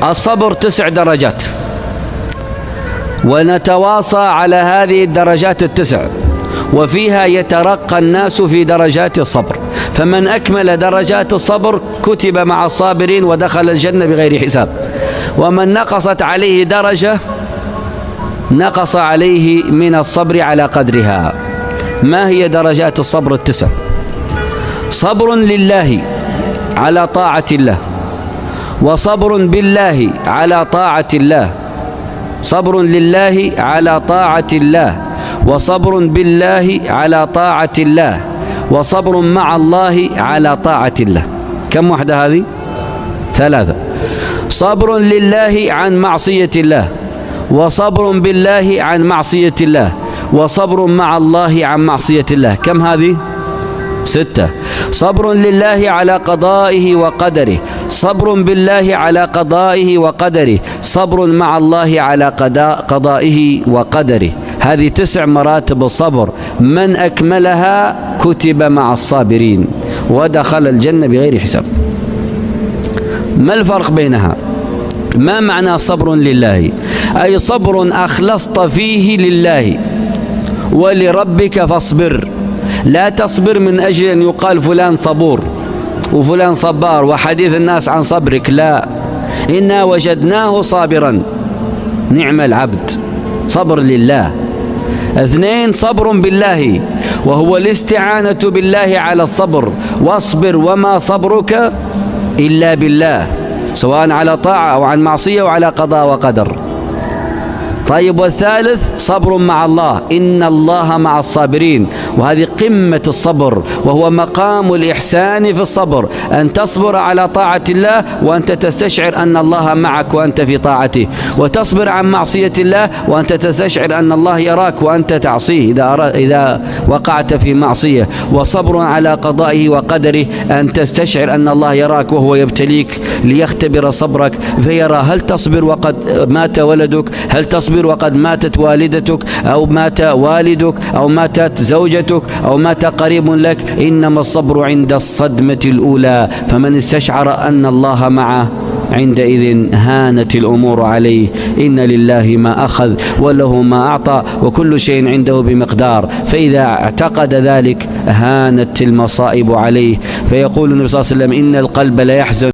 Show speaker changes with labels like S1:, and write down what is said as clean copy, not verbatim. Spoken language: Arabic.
S1: الصبر 9 درجات، ونتواصى على هذه الدرجات ال9، وفيها يترقى الناس في درجات الصبر. فمن أكمل درجات الصبر كتب مع الصابرين ودخل الجنة بغير حساب، ومن نقصت عليه درجة نقص عليه من الصبر على قدرها. ما هي درجات الصبر ال9؟ صبر لله على طاعة الله، وصبر بالله على طاعة الله، صبر لله على طاعة الله، وصبر بالله على طاعة الله، وصبر مع الله على طاعة الله. كم وحدة هذه؟ 3. صبر لله عن معصية الله، وصبر بالله عن معصية الله، وصبر مع الله عن معصية الله. كم هذه؟ 6. صبر لله على قضائه وقدره، صبر بالله على قضائه وقدره، صبر مع الله على قضائه وقدره. هذه 9 مراتب الصبر، من أكملها كتب مع الصابرين ودخل الجنة بغير حساب. ما الفرق بينها؟ ما معنى صبر لله؟ أي صبر أخلصت فيه لله ولربك فاصبر، لا تصبر من أجل أن يقال فلان صبور وفلان صبار وحديث الناس عن صبرك، لا، إنا وجدناه صابرا نعم العبد، صبر لله. 2. صبر بالله، وهو الاستعانة بالله على الصبر، واصبر وما صبرك إلا بالله، سواء على طاعة أو عن معصية وعلى قضاء وقدر. طيب، والثالث صبر مع الله، إن الله مع الصابرين، وهذه قمة الصبر، وهو مقام الإحسان في الصبر، أن تصبر على طاعة الله وأنت تستشعر أن الله معك وأنت في طاعته، وتصبر عن معصية الله وأنت تستشعر أن الله يراك وأنت تعصيه إذا وقعت في معصية، وصبر على قضائه وقدره، أن تستشعر أن الله يراك وهو يبتليك ليختبر صبرك فيرى هل تصبر وقد مات ولدك، هل تصبر وقد ماتت والدتك، أو مات والدك، أو ماتت زوجتك، أو مات قريب لك. إنما الصبر عند الصدمة الأولى، فمن استشعر أن الله معه عندئذ هانت الأمور عليه. إن لله ما أخذ وله ما أعطى وكل شيء عنده بمقدار، فإذا اعتقد ذلك هانت المصائب عليه. فيقول النبي صلى الله عليه وسلم: إن القلب لا يحزن